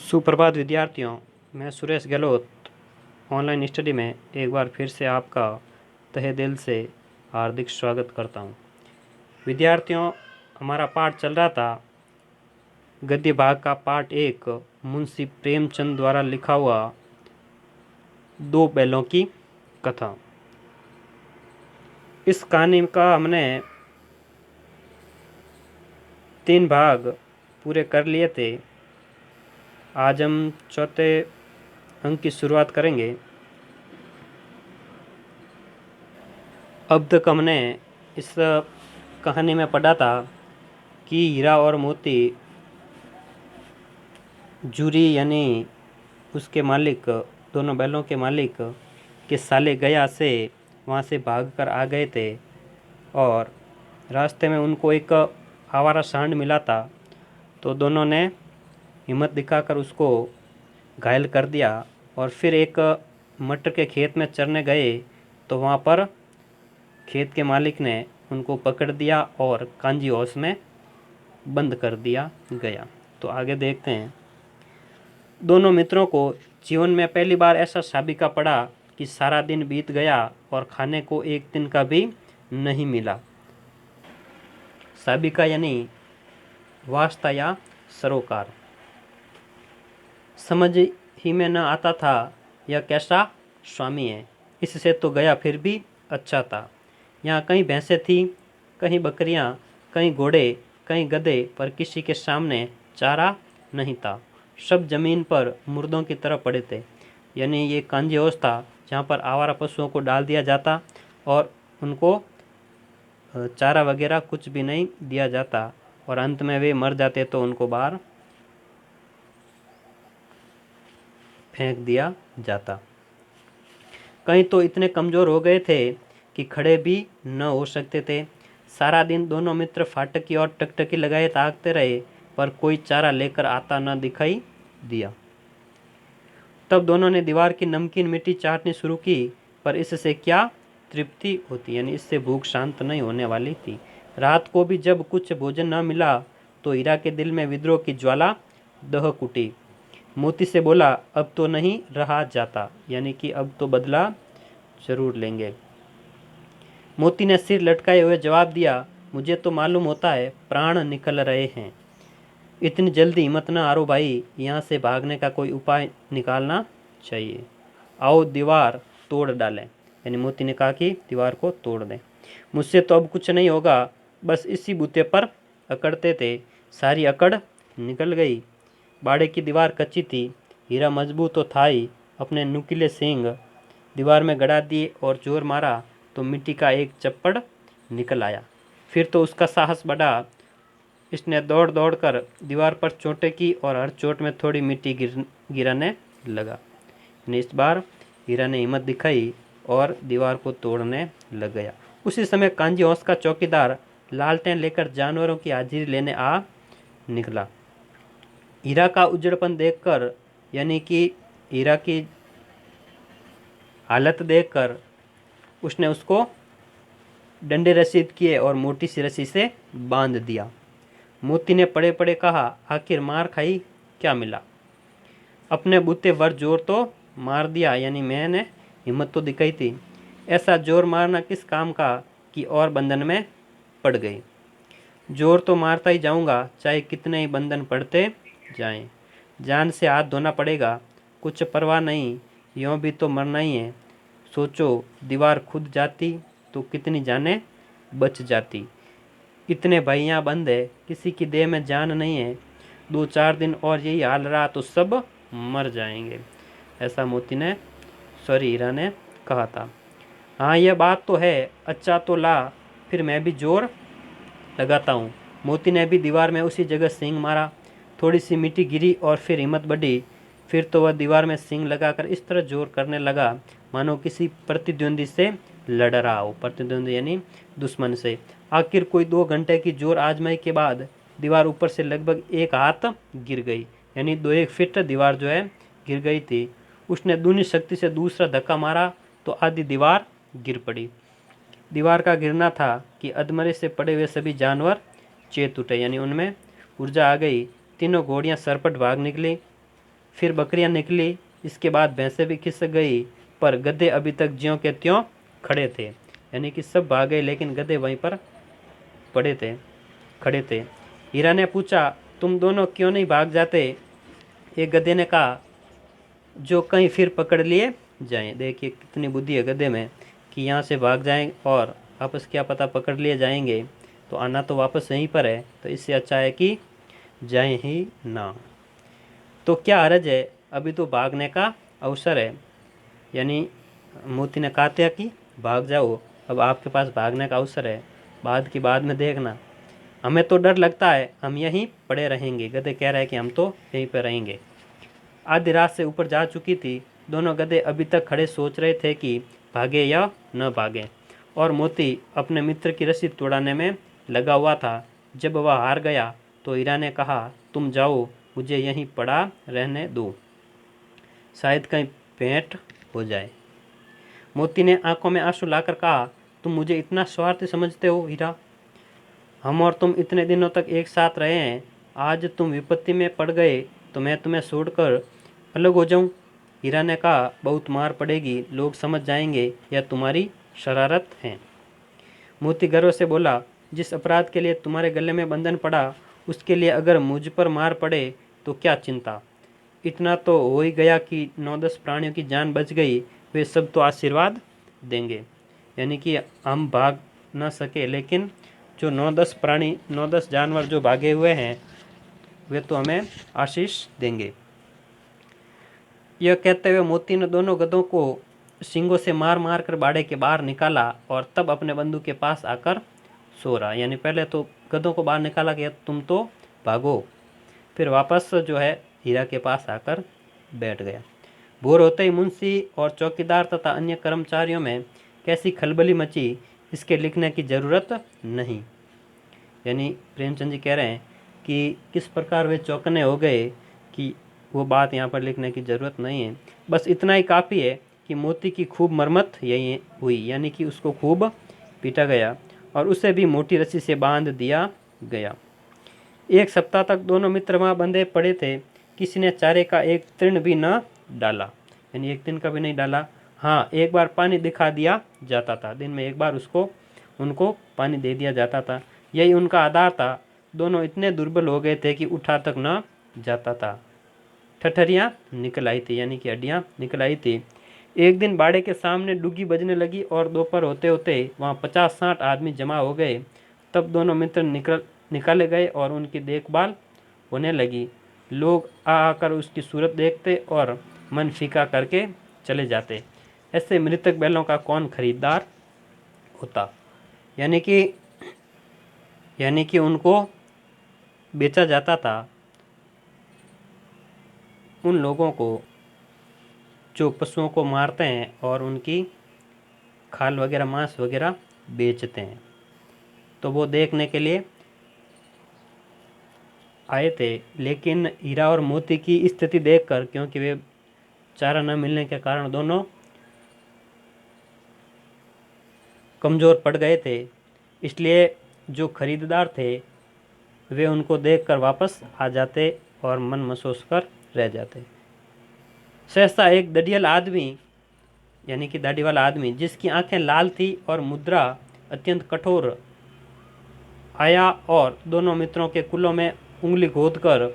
सुप्रभात विद्यार्थियों, मैं सुरेश गहलोत ऑनलाइन स्टडी में एक बार फिर से आपका तहे दिल से हार्दिक स्वागत करता हूं। विद्यार्थियों, हमारा पाठ चल रहा था गद्य भाग का पार्ट 1 मुंशी प्रेमचंद द्वारा लिखा हुआ दो बैलों की कथा। इस कहानी का हमने 3 भाग पूरे कर लिए थे। आज हम चौथे अंक की शुरुआत करेंगे। अब तक हमने इस कहानी में पढ़ा था कि हीरा और मोती जूरी यानी उसके मालिक, दोनों बैलों के मालिक के साले गया से वहाँ से भागकर आ गए थे और रास्ते में उनको एक आवारा सांड मिला था। तो दोनों ने हिम्मत दिखाकर उसको घायल कर दिया और फिर एक मटर के खेत में चरने गए तो वहाँ पर खेत के मालिक ने उनको पकड़ दिया और कांजी हाउस में बंद कर दिया गया। तो आगे देखते हैं। दोनों मित्रों को जीवन में पहली बार ऐसा साबिका पड़ा कि सारा दिन बीत गया और खाने को एक दिन का भी नहीं मिला। साबिका यानी वास्ता या सरोकार। समझ ही में न आता था यह कैसा स्वामी है। इससे तो गया फिर भी अच्छा था। यहाँ कहीं भैंसें थीं, कहीं बकरियाँ, कहीं घोड़े, कहीं गधे, पर किसी के सामने चारा नहीं था। सब जमीन पर मुर्दों की तरह पड़े थे। यानी ये कांजी हाउस था जहाँ पर आवारा पशुओं को डाल दिया जाता और उनको चारा वगैरह कुछ भी नहीं दिया जाता और अंत में वे मर जाते तो उनको बाहर फेंक दिया जाता। कहीं तो इतने कमज़ोर हो गए थे कि खड़े भी न हो सकते थे। सारा दिन दोनों मित्र फाटक की ओर टकटकी लगाए ताकते रहे, पर कोई चारा लेकर आता न दिखाई दिया। तब दोनों ने दीवार की नमकीन मिट्टी चाटनी शुरू की, पर इससे क्या तृप्ति होती, यानी इससे भूख शांत नहीं होने वाली थी। रात को भी जब कुछ भोजन न मिला तो हीरा के दिल में विद्रोह की ज्वाला दहक उठी। मोती से बोला, अब तो नहीं रहा जाता, यानी कि अब तो बदला जरूर लेंगे। मोती ने सिर लटकाए हुए जवाब दिया, मुझे तो मालूम होता है प्राण निकल रहे हैं। इतनी जल्दी हिम्मत न हारो भाई, यहाँ से भागने का कोई उपाय निकालना चाहिए। आओ दीवार तोड़ डालें। यानी मोती ने कहा कि दीवार को तोड़ दें। मुझसे तो अब कुछ नहीं होगा, बस इसी बूते पर अकड़ते थे। सारी अकड़ निकल गई। बाड़े की दीवार कच्ची थी। हीरा मजबूत तो था ही, अपने नुकीले सींग दीवार में गड़ा दिए और जोर मारा तो मिट्टी का एक चप्पड़ निकल आया। फिर तो उसका साहस बढ़ा। इसने दौड़ दौड़ कर दीवार पर चोटें की और हर चोट में थोड़ी मिट्टी गिराने लगा। इस बार हीरा ने हिम्मत दिखाई और दीवार को तोड़ने लग गया। उसी समय कांजी हाउस का चौकीदार लालटेन लेकर जानवरों की हाजिरी लेने आ निकला। हीरा का उजड़पन देखकर, यानी कि हीरा की हालत देखकर, उसने उसको डंडे रसीद किए और मोटी सी रस्सी से बांध दिया। मोती ने पड़े पड़े कहा, आखिर मार खाई क्या मिला? अपने बूते वर जोर तो मार दिया, यानी मैंने हिम्मत तो दिखाई थी। ऐसा जोर मारना किस काम का कि और बंधन में पड़ गई। जोर तो मारता ही जाऊंगा, चाहे कितने ही बंधन पड़ते जाएं। जान से हाथ धोना पड़ेगा, कुछ परवाह नहीं, यूँ भी तो मरना ही है। सोचो, दीवार खुद जाती तो कितनी जानें बच जाती। इतने भाइयाँ बंद है, किसी की देह में जान नहीं है। 2-4 दिन और यही हाल रहा तो सब मर जाएंगे। ऐसा मोती ने हीरा ने कहा था। हाँ, यह बात तो है। अच्छा तो ला, फिर मैं भी जोर लगाता हूँ। मोती ने भी दीवार में उसी जगह सींग मारा। थोड़ी सी मिट्टी गिरी और फिर हिम्मत बढ़ी। फिर तो वह दीवार में सींग लगाकर इस तरह जोर करने लगा मानो किसी प्रतिद्वंदी से लड़ रहा हो। प्रतिद्वंदी यानी दुश्मन से। आखिर कोई 2 घंटे की जोर आजमाई के बाद दीवार ऊपर से लगभग 1 हाथ गिर गई, यानी 2-1 फीट दीवार जो है गिर गई थी। उसने दूनी शक्ति से दूसरा धक्का मारा तो आधी दीवार गिर पड़ी। दीवार का गिरना था कि अधमरे से पड़े हुए सभी जानवर चेत उठे, यानी उनमें ऊर्जा आ गई। तीनों घोड़ियां सरपट भाग निकली। फिर बकरियां निकली, इसके बाद भैंसें भी खिसक गई, पर गधे अभी तक ज्यों के त्यों खड़े थे। यानी कि सब भाग गए लेकिन गधे वहीं पर खड़े थे। हीरा ने पूछा, तुम दोनों क्यों नहीं भाग जाते? एक गधे ने कहा, जो कहीं फिर पकड़ लिए जाएं। देखिए कितनी बुद्धि है गधे में कि यहाँ से भाग जाएं और वापस क्या पता पकड़ लिए जाएंगे, तो आना तो वापस यहीं पर है, तो इससे अच्छा है कि जाएं ही ना। तो क्या हर्ज है, अभी तो भागने का अवसर है। यानी मोती ने कहा था कि भाग जाओ, अब आपके पास भागने का अवसर है, बाद की बाद में देखना। हमें तो डर लगता है, हम यहीं पड़े रहेंगे। गधे कह रहे हैं कि हम तो यहीं पर रहेंगे। आधी रात से ऊपर जा चुकी थी। दोनों गधे अभी तक खड़े सोच रहे थे कि भागे या न भागे, और मोती अपने मित्र की रस्सी तोड़ाने में लगा हुआ था। जब वह हार गया तो हीरा ने कहा, तुम जाओ, मुझे यहीं पड़ा रहने दो, शायद कहीं भेंट हो जाए। मोती ने आंखों में आंसू लाकर कहा, तुम मुझे इतना स्वार्थी समझते हो हीरा? हम और तुम इतने दिनों तक एक साथ रहे हैं, आज तुम विपत्ति में पड़ गए तो मैं तुम्हें छोड़कर अलग हो जाऊं? हीरा ने कहा, बहुत मार पड़ेगी, लोग समझ जाएंगे यह तुम्हारी शरारत है। मोती गर्व से बोला, जिस अपराध के लिए तुम्हारे गले में बंधन पड़ा, उसके लिए अगर मुझ पर मार पड़े तो क्या चिंता। इतना तो हो ही गया कि 9-10 प्राणियों की जान बच गई, वे सब तो आशीर्वाद देंगे। यानी कि हम भाग ना सके, लेकिन जो 9-10 जानवर जो भागे हुए हैं वे तो हमें आशीष देंगे। यह कहते हुए मोती ने दोनों गधों को सींगों से मार मार कर बाड़े के बाहर निकाला और तब अपने बंधु के पास आकर सो रहा। यानी पहले तो गधों को बाहर निकाला कि तुम तो भागो, फिर वापस जो है हीरा के पास आकर बैठ गया। भोर होते ही मुंशी और चौकीदार तथा अन्य कर्मचारियों में कैसी खलबली मची, इसके लिखने की जरूरत नहीं। यानी प्रेमचंद जी कह रहे हैं कि किस प्रकार वे चौकने हो गए कि वो बात यहाँ पर लिखने की ज़रूरत नहीं है। बस इतना ही काफ़ी है कि मोती की खूब मरम्मत यही हुई, यानी कि उसको खूब पीटा गया और उसे भी मोटी रस्सी से बांध दिया गया। 1 सप्ताह तक दोनों मित्र वहाँ बंधे पड़े थे। किसी ने चारे का एक तृण भी न डाला, यानी एक दिन का भी नहीं डाला। हाँ, एक बार पानी दिखा दिया जाता था, दिन में एक बार उनको पानी दे दिया जाता था, यही उनका आधार था। दोनों इतने दुर्बल हो गए थे कि उठा तक न जाता था। ठठरियाँ निकल आई थी, यानी कि हड्डियाँ निकल आई थी। एक दिन बाड़े के सामने डुग्गी बजने लगी और दोपहर होते होते वहाँ 50-60 आदमी जमा हो गए। तब दोनों मित्र निकाले गए और उनकी देखभाल होने लगी। लोग आकर उसकी सूरत देखते और मन फीका करके चले जाते। ऐसे मृतक बैलों का कौन खरीदार होता। यानी कि उनको बेचा जाता था, उन लोगों को जो पशुओं को मारते हैं और उनकी खाल वगैरह मांस वगैरह बेचते हैं। तो वो देखने के लिए आए थे, लेकिन हीरा और मोती की स्थिति देखकर, क्योंकि वे चारा न मिलने के कारण दोनों कमज़ोर पड़ गए थे, इसलिए जो खरीदार थे वे उनको देखकर वापस आ जाते और मन महसूस कर रह जाते। सहसा एक दड़ियल आदमी, यानी कि दाढ़ी वाला आदमी, जिसकी आंखें लाल थी और मुद्रा अत्यंत कठोर, आया और दोनों मित्रों के कुलों में उंगली खोदकर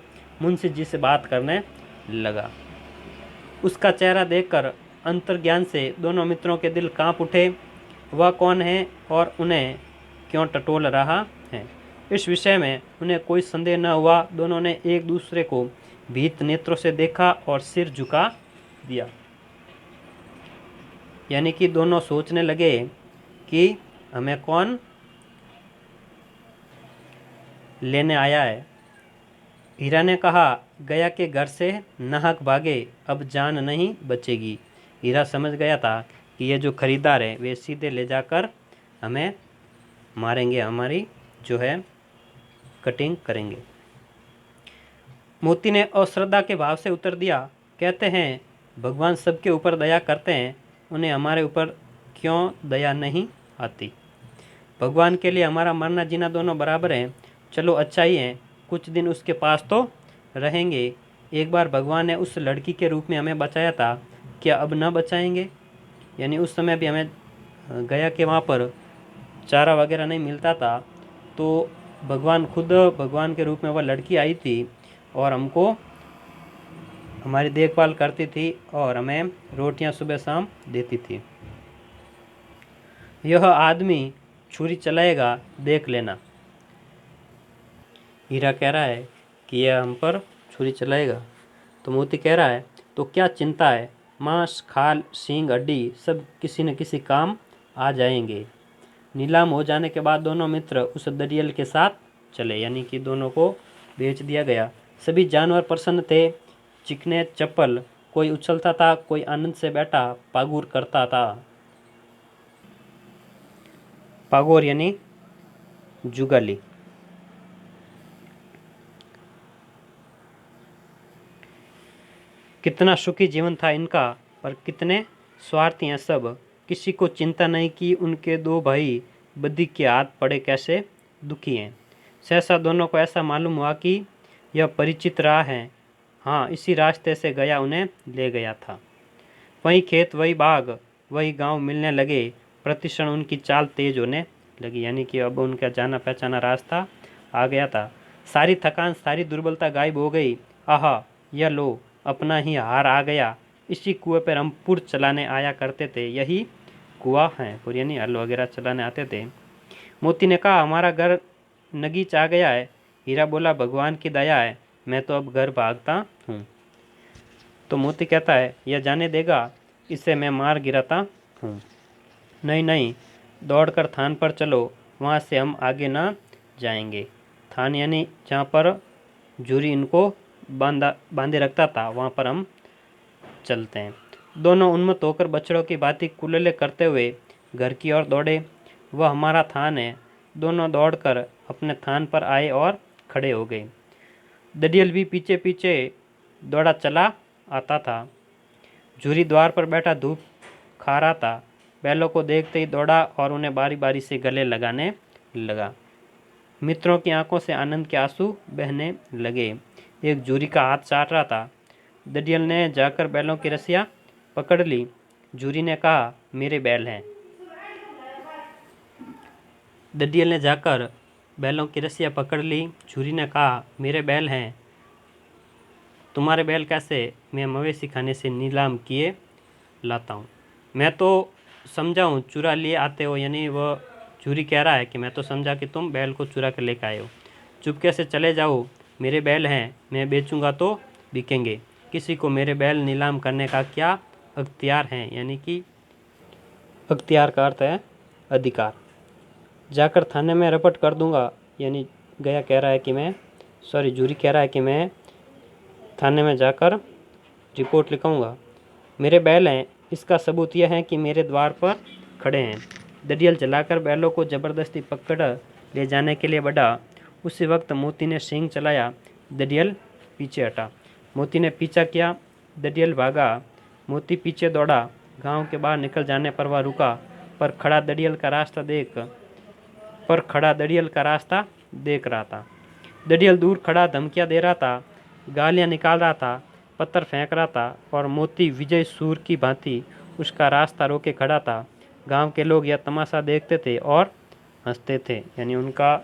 मुंशी जी से बात करने लगा। उसका चेहरा देखकर अंतर्ज्ञान से दोनों मित्रों के दिल कांप उठे। वह कौन है और उन्हें क्यों टटोल रहा है, इस विषय में उन्हें कोई संदेह न हुआ। दोनों ने एक दूसरे को भीत नेत्रों से देखा और सिर झुका दिया। यानी कि दोनों सोचने लगे कि हमें कौन लेने आया है। हीरा ने कहा, गया के घर से नाहक भागे, अब जान नहीं बचेगी। हीरा समझ गया था कि ये जो खरीदार है वे सीधे ले जाकर हमें मारेंगे, हमारी जो है कटिंग करेंगे। मोती ने अश्रद्धा के भाव से उत्तर दिया, कहते हैं भगवान सबके ऊपर दया करते हैं, उन्हें हमारे ऊपर क्यों दया नहीं आती। भगवान के लिए हमारा मरना जीना दोनों बराबर हैं। चलो अच्छा ही है, कुछ दिन उसके पास तो रहेंगे, एक बार भगवान ने उस लड़की के रूप में हमें बचाया था, क्या अब न बचाएंगे? यानी उस समय भी हमें गया कि वहाँ पर चारा वगैरह नहीं मिलता था, तो भगवान खुद भगवान के रूप में वह लड़की आई थी और हमको हमारी देखभाल करती थी और हमें रोटियां सुबह शाम देती थी। यह आदमी छुरी चलाएगा, देख लेना। हीरा कह रहा है कि यह हम पर छुरी चलाएगा। तो मोती कह रहा है, तो क्या चिंता है, मांस, खाल, सींग, हड्डी सब किसी न किसी काम आ जाएंगे। नीलाम हो जाने के बाद दोनों मित्र उस दरियल के साथ चले, यानी कि दोनों को बेच दिया गया। सभी जानवर प्रसन्न थे, चिकने चप्पल, कोई उछलता था, कोई आनंद से बैठा पागुर करता था। पागोर यानी जुगाली। कितना सुखी जीवन था इनका, पर कितने स्वार्थी हैं सब। किसी को चिंता नहीं कि उनके दो भाई बद्दी के हाथ पड़े कैसे दुखी हैं। सहसा दोनों को ऐसा मालूम हुआ कि यह परिचित राह है। हाँ, इसी रास्ते से गया उन्हें ले गया था। वही खेत, वही बाग, वही गांव मिलने लगे। प्रतिक्षण उनकी चाल तेज होने लगी, यानी कि अब उनका जाना पहचाना रास्ता आ गया था। सारी थकान, सारी दुर्बलता गायब हो गई। आहा, यह लो, अपना ही हार आ गया। इसी कुएं पर हम पुर चलाने आया करते थे। यही कुआं है, पुर यानी हल वगैरह चलाने आते थे। मोती ने कहा, हमारा घर नगीच आ गया है। हीरा बोला, भगवान की दया है, मैं तो अब घर भागता हूँ। तो मोती कहता है, यह जाने देगा, इसे मैं मार गिराता हूँ। नहीं नहीं, दौड़कर थान पर चलो, वहाँ से हम आगे ना जाएंगे। थान यानी जहाँ पर जूरी इनको बांधे रखता था, वहाँ पर हम चलते हैं। दोनों उन्मत्त होकर बछड़ों की भांति कुल्ले करते हुए घर की ओर दौड़े। वह हमारा थान है। दोनों दौड़कर अपने थान पर आए और खड़े हो गए। दडियल भी पीछे पीछे दौड़ा चला आता था। जूरी द्वार पर बैठा धूप खा रहा था। बैलों को देखते ही दौड़ा और उन्हें बारी बारी से गले लगाने लगा। मित्रों की आंखों से आनंद के आंसू बहने लगे। एक जूरी का हाथ चाट रहा था। दडियल ने जाकर बैलों की रस्सियां पकड़ ली। जूरी ने कहा, मेरे बैल हैं। दडियल ने जाकर बैलों की रस्सियां पकड़ ली। जूरी ने कहा, मेरे बैल हैं। तुम्हारे बैल कैसे? मैं मवेशी खाने से नीलाम किए लाता हूँ। मैं तो समझा हूँ चुरा लिए आते हो, यानी वह जूरी कह रहा है कि मैं तो समझा कि तुम बैल को चुरा कर लेकर आए हो। चुपके से चले जाओ, मेरे बैल हैं, मैं बेचूंगा तो बिकेंगे। किसी को मेरे बैल नीलाम करने का क्या अख्तियार है, यानी कि अख्तियार का अर्थ है अधिकार। जाकर थाने में रपट कर दूंगा, यानी गया कह रहा है कि मैं जूरी कह रहा है कि मैं थाने में जाकर रिपोर्ट लिखाऊंगा। मेरे बैल हैं, इसका सबूत यह है कि मेरे द्वार पर खड़े हैं। दडियल जलाकर बैलों को जबरदस्ती पकड़ ले जाने के लिए बढ़ा। उसी वक्त मोती ने सींग चलाया। दडियल पीछे हटा। मोती ने पीछा किया। दडियल भागा। मोती पीछे दौड़ा। गांव के बाहर निकल जाने पर वह रुका, पर खड़ा दडियल का रास्ता देख रहा था। दडियल दूर खड़ा धमकियां दे रहा था, गालियां निकाल रहा था, पत्थर फेंक रहा था और मोती विजय सूर की भांति उसका रास्ता रोके खड़ा था। गांव के लोग यह तमाशा देखते थे और हंसते थे, यानी उनका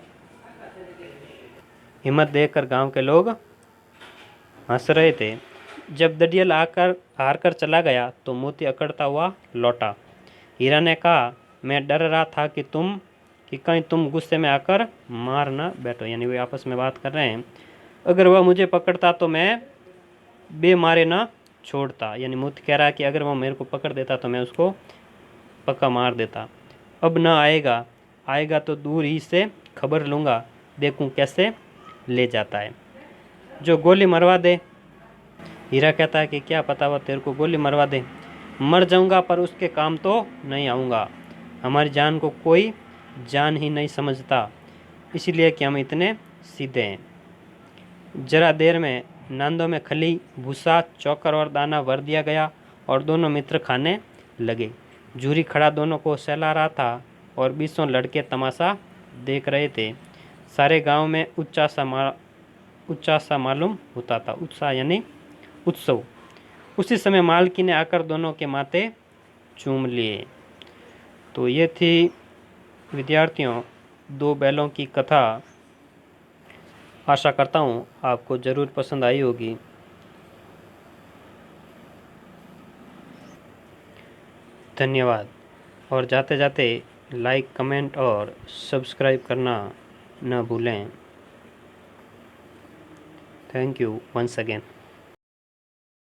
हिम्मत देखकर गांव के लोग हंस रहे थे। जब दडियल हार कर चला गया तो मोती अकड़ता हुआ लौटा। हीरा ने कहा, मैं डर रहा था कि कहीं तुम गुस्से में आकर मार न बैठो, यानी वे आपस में बात कर रहे हैं। अगर वह मुझे पकड़ता तो मैं बेमारे ना छोड़ता, यानी मोती कह रहा है कि अगर वो मेरे को पकड़ देता तो मैं उसको पक्का मार देता। अब ना आएगा तो दूर ही से खबर लूँगा, देखूं कैसे ले जाता है। जो गोली मरवा दे। हीरा कहता है कि क्या पता वह तेरे को गोली मरवा दे। मर जाऊंगा पर उसके काम तो नहीं आऊँगा। हमारी जान को कोई जान ही नहीं समझता, इसलिए कि हम इतने सीधे हैं। जरा देर में नांदों में खली, भूसा, चोकर और दाना भर दिया गया और दोनों मित्र खाने लगे। जूरी खड़ा दोनों को सहला रहा था और 20 लड़के तमाशा देख रहे थे। सारे गांव में उत्साह सा मालूम होता था। उत्साह यानी उत्सव। उसी समय मालकी ने आकर दोनों के माथे चूम लिए। तो ये थी विद्यार्थियों दो बैलों की कथा। आशा करता हूँ आपको ज़रूर पसंद आई होगी। धन्यवाद। और जाते जाते लाइक, कमेंट और सब्सक्राइब करना न भूलें। Thank you once again.